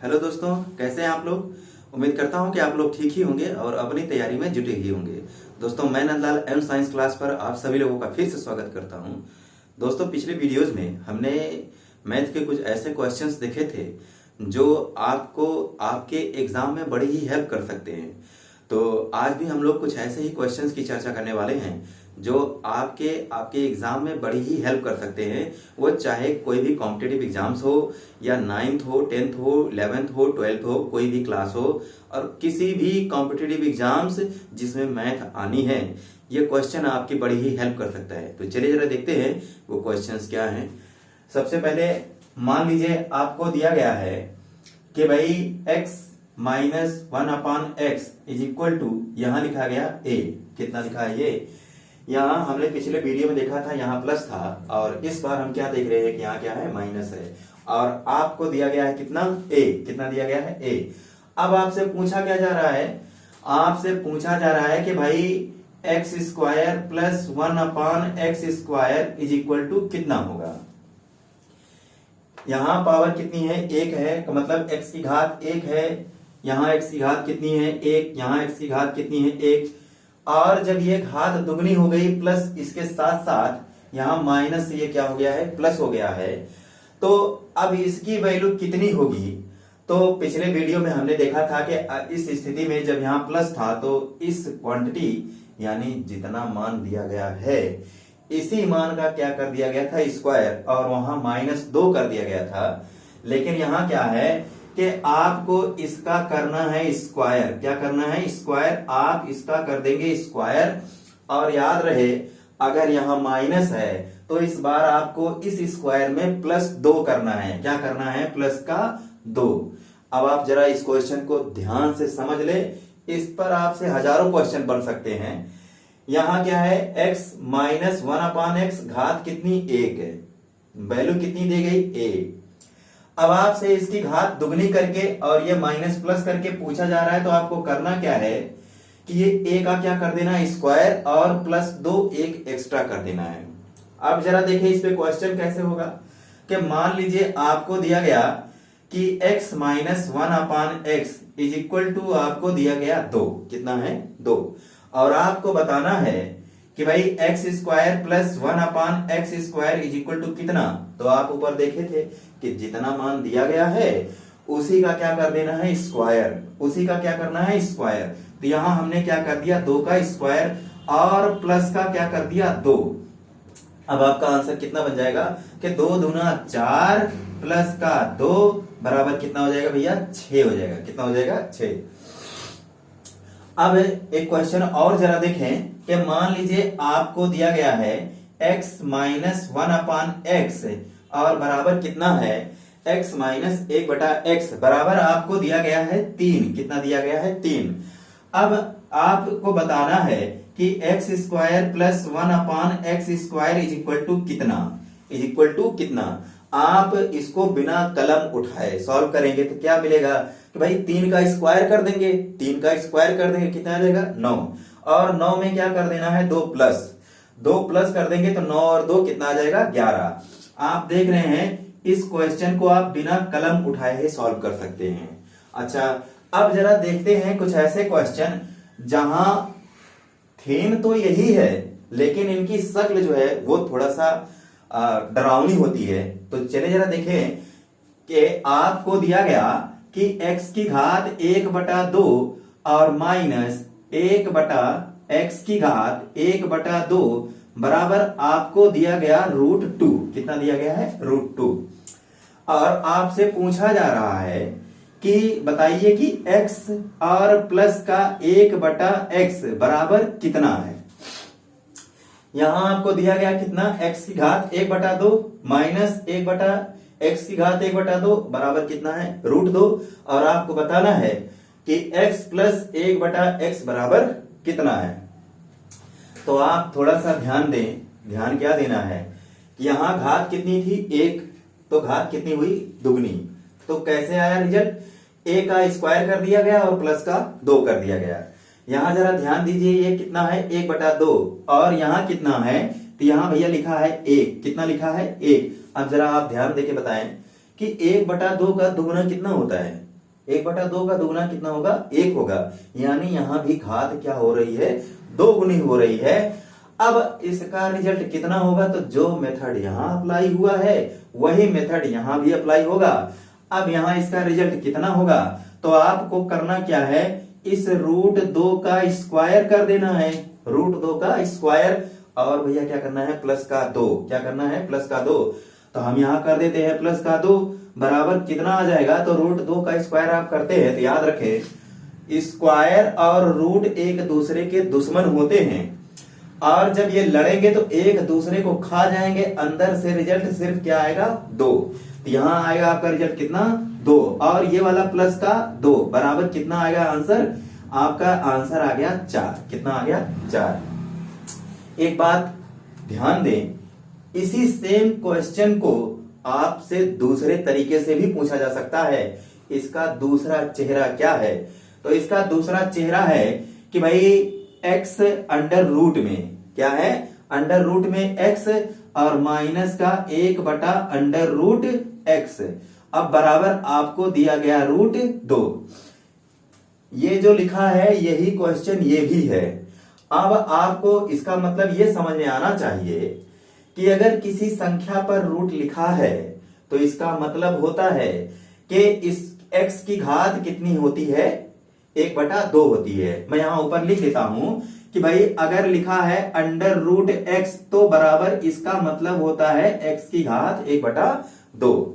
Hello दोस्तों, कैसे हैं आप लोग। उम्मीद करता हूं कि आप लोग ठीक ही होंगे और अपनी तैयारी में जुटे ही होंगे। दोस्तों, मैं नंदलाल एम साइंस क्लास पर आप सभी लोगों का फिर से स्वागत करता हूं। दोस्तों, पिछले वीडियोज में हमने मैथ के कुछ ऐसे क्वेश्चंस देखे थे जो आपको आपके एग्जाम में बड़ी ही हेल्प कर सकते हैं। तो आज भी हम लोग कुछ ऐसे ही क्वेश्चंस की चर्चा करने वाले हैं जो आपके एग्जाम में बड़ी ही हेल्प कर सकते हैं। वो चाहे कोई भी कॉम्पिटिटिव एग्जाम्स हो या 9th हो, 10th हो, 11th हो, 12th हो, कोई भी क्लास हो और किसी भी कॉम्पिटिटिव एग्जाम्स जिसमें मैथ आनी है, ये क्वेश्चन आपकी बड़ी ही हेल्प कर सकता है। तो चलिए जरा देखते हैं वो क्वेश्चंस क्या हैं। सबसे पहले मान लीजिए आपको दिया गया है कि भाई x minus 1/x is equal to, यहां लिखा गया a। कितना लिखा है ये? यहाँ हमने पिछले वीडियो में देखा था यहाँ प्लस था और इस बार हम क्या देख रहे हैं कि यहाँ क्या है, माइनस है। और आपको दिया गया है कितना, a। कितना दिया गया है, a। अब आपसे पूछा क्या जा रहा है, आपसे पूछा जा रहा है कि भाई x square plus 1/x² is equal to कितना होगा। यहाँ पावर कितनी है, 1 है, का मतलब x की घात 1 है। यहाँ x की घात कितनी है, 1। यहाँ x की घात कितनी है, 1। और जब ये घात दुगनी हो गई प्लस इसके साथ साथ यहाँ माइनस से ये क्या हो गया है, प्लस हो गया है। तो अब इसकी वैल्यू कितनी होगी? तो पिछले वीडियो में हमने देखा था कि इस स्थिति में जब यहाँ प्लस था तो इस क्वांटिटी यानी जितना मान दिया गया है इसी मान का क्या कर दिया गया था, स्क्वायर, और वहां -2 कर दिया गया था। लेकिन यहाँ क्या है कि आपको इसका करना है स्क्वायर। क्या करना है, स्क्वायर। आप इसका कर देंगे स्क्वायर और याद रहे अगर यहाँ माइनस है तो इस बार आपको इस स्क्वायर में +2 करना है। क्या करना है, +2। अब आप जरा इस क्वेश्चन को ध्यान से समझ ले, इस पर आपसे हजारों क्वेश्चन बन सकते हैं। यहां क्या है, x माइनस 1/x, घात कितनी, 1 है, वैल्यू कितनी दी गई, a। अब आपसे इसकी घात दुगनी करके और ये माइनस प्लस करके पूछा जा रहा है, तो आपको करना क्या है कि ये a का क्या कर देना है, स्क्वायर, और +2 एक एक्स्ट्रा कर देना है। अब जरा देखिए इस पे क्वेश्चन कैसे होगा कि मान लीजिए आपको दिया गया कि x minus 1/x is equal to, आपको दिया गया 2। कितना है, 2। और आपको बताना है कि भाई x² plus 1/x² is equal to कितना। तो आप ऊपर देखे थे कि जितना मान दिया गया है उसी का क्या कर देना है, स्क्वायर। उसी का क्या करना है, स्क्वायर। तो यहां हमने क्या कर दिया, 2 का स्क्वायर और प्लस का क्या कर दिया, 2। अब आपका आंसर कितना बन जाएगा कि 2 दूना 4 प्लस का 2 बराबर कितना हो जाएगा भैया, 6 हो जाएगा। कितना हो जाएगा, 6। अब एक क्वेश्चन और जरा देखें कि मान लीजिए आपको दिया गया है x माइनस 1/x और बराबर कितना है, x माइनस 1/x बराबर आपको दिया गया है 3। कितना दिया गया है, 3। अब आपको बताना है कि x² plus 1/x² is equal to कितना, इज इक्वल टू कितना। आप इसको बिना कलम उठाए सॉल्व करेंगे तो क्या मिलेगा कि भाई 3 का स्क्वायर कर देंगे, 3 का स्क्वायर कर देंगे, कितना आ जाएगा, 9। और 9 में क्या कर देना है, 2 प्लस कर देंगे तो 9 और 2 कितना आ जाएगा, 11। आप देख रहे हैं इस क्वेश्चन को आप बिना कलम उठाए ही सॉल्व कर सकते हैं। अच्छा, अब जरा देखते हैं कुछ ऐसे क्वेश्चन जहां थीम तो यही है लेकिन इनकी शक्ल जो है वो थोड़ा सा डरावनी होती है। तो चले जरा देखें कि आपको दिया गया कि x की घात 1/2 और माइनस 1/x की घात 1/2 बराबर आपको दिया गया √2। कितना दिया गया है, √2। और आपसे पूछा जा रहा है कि बताइए कि x और प्लस का 1/x बराबर कितना है। यहां आपको दिया गया कितना, x की घात 1/2 माइनस 1/x की घात 1/2 बराबर कितना है, √2। और आपको बताना है कि x प्लस 1/x बराबर कितना है। तो आप थोड़ा सा ध्यान दें। ध्यान क्या देना है कि यहां घात कितनी थी, 1, तो घात कितनी हुई, दुगनी। तो कैसे आया रिजल्ट, a का स्क्वायर कर दिया गया और प्लस का 2 कर दिया गया। यहां जरा ध्यान दीजिए, ये कितना है, 1/2 और यहां कितना है, तो यहां भैया लिखा है 1। कितना लिखा है, 1। अब जरा आप ध्यान देके बताएं कि 1/2 का दुगुना कितना होता है, 1/2 का दुगुना कितना होगा? 1 होगा। यानी यहां भी घात क्या हो रही है? 2 गुनी हो रही है। अब इसका रिजल्ट कितना होगा? तो जो मेथड यहां अप्लाई हुआ है वही मेथड यहां भी अप्लाई होगा। अब यहां इसका रिजल्ट कितना होगा? तो आपको करना क्या है, इस √2 का स्क्वायर कर देना है, √2 का स्क्वायर, और भैया क्या करना है? प्लस का 2। क्या करना है? प्लस का 2। तो हम यहां कर देते हैं प्लस का 2 बराबर कितना आ जाएगा? तो √2 का स्क्वायर आप करते हैं तो याद रखें स्क्वायर और रूट एक दूसरे के दुश्मन होते हैं, और जब ये लड़ेंगे तो एक दूसरे को खा जाएंगे। अंदर से रिजल्ट सिर्फ क्या आएगा? 2। तो यहां आएगा आपका रिजल्ट कितना? 2, और ये वाला प्लस का 2 बराबर कितना आएगा आंसर? आपका आंसर आ गया 4। कितना आ गया? 4। एक बात ध्यान दें, इसी सेम क्वेश्चन को आपसे दूसरे तरीके से भी पूछा जा सकता है। इसका दूसरा चेहरा क्या है? तो इसका दूसरा चेहरा है कि भाई x अंडर रूट में क्या है? अंडर रूट में x और माइनस का 1/√x। अब बराबर आपको दिया गया √2। ये जो लिखा है यही क्वेश्चन ये भी है। अब आपको इसका मतलब ये समझ में आना चाहिए कि अगर किसी संख्या पर रूट लिखा है तो इसका मतलब होता है कि इस x की घात कितनी होती है? 1/2 होती है। मैं यहां ऊपर लिख देता हूं कि भाई अगर लिखा है अंडर√x तो बराबर इसका मतलब होता है x की घात 1/2।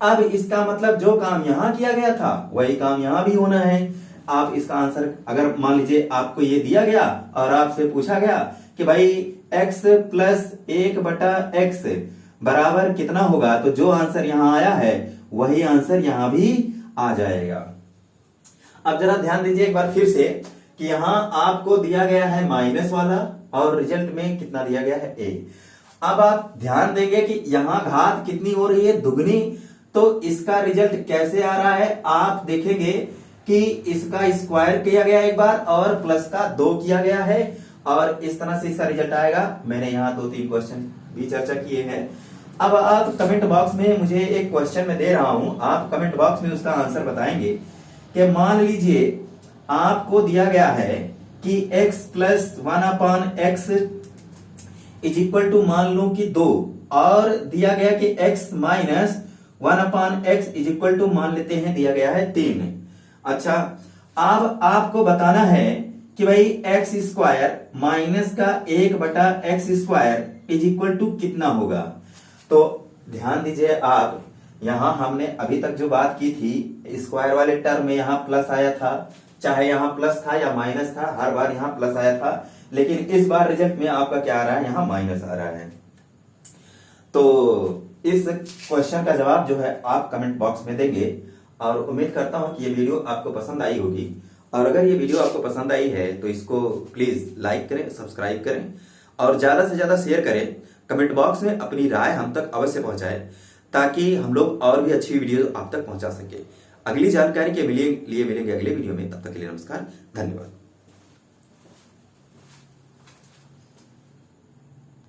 अब इसका मतलब जो काम यहां किया गया था वही काम यहां भी होना है। आप इसका आंसर, अगर मान लीजिए आपको ये दिया गया और आपसे पूछा गया कि भाई x प्लस 1/x बराबर कितना होगा, तो जो आंसर यहां आया है वही आंसर यहां भी आ जाएगा। अब जरा ध्यान दीजिए एक बार फिर से कि यहां आपको दिया गया है माइनस वाला और रिजल्ट में कितना दिया गया है? 1। अब आप ध्यान देंगे कि यहां घात कितनी हो रही है? दुगनी। तो इसका रिजल्ट कैसे आ रहा है? आप देखेंगे कि इसका स्क्वायर किया गया एक बार और प्लस का 2 किया गया है, और इस तरह से इसका रिजल्ट आएगा। मैंने यहाँ 2-3 क्वेश्चन भी चर्चा किए हैं। अब आप कमेंट बॉक्स में, मुझे एक क्वेश्चन में दे रहा हूं, आप कमेंट बॉक्स में उसका आंसर बताएंगे कि मान लीजिए आपको दिया गया है कि x plus 1/x is equal to मान लो कि 2, और दिया गया कि x minus 1/x is equal to मान लेते हैं दिया गया है 3। अच्छा, अब आपको बताना है कि भाई x स्क्वायर माइनस का 1/x square is equal to कितना होगा। तो ध्यान दीजिए आप, यहां हमने अभी तक जो बात की थी स्क्वायर वाले टर्म में यहां प्लस आया था, चाहे यहां प्लस था या माइनस था, हर बार यहां प्लस आया था, लेकिन इस बार रिजल्ट में आपका क्या आ रहा है? यहां माइनस आ रहा है। तो इस क्वेश्चन का जवाब जो है आप कमेंट बॉक्स में देंगे, और उम्मीद करता हूं कि ये वीडियो आपको पसंद आई होगी। और अगर ये वीडियो आपको पसंद आई है तो इसको प्लीज लाइक करें, सब्सक्राइब करें और ज्यादा से ज्यादा शेयर करें। कमेंट बॉक्स में अपनी राय हम तक अवश्य पहुंचाएं ताकि हम लोग और भी अच्छी वीडियो आप तक पहुंचा सके। अगली जानकारी के लिए मिलेंगे अगले वीडियो में। तब तक के लिए नमस्कार, धन्यवाद।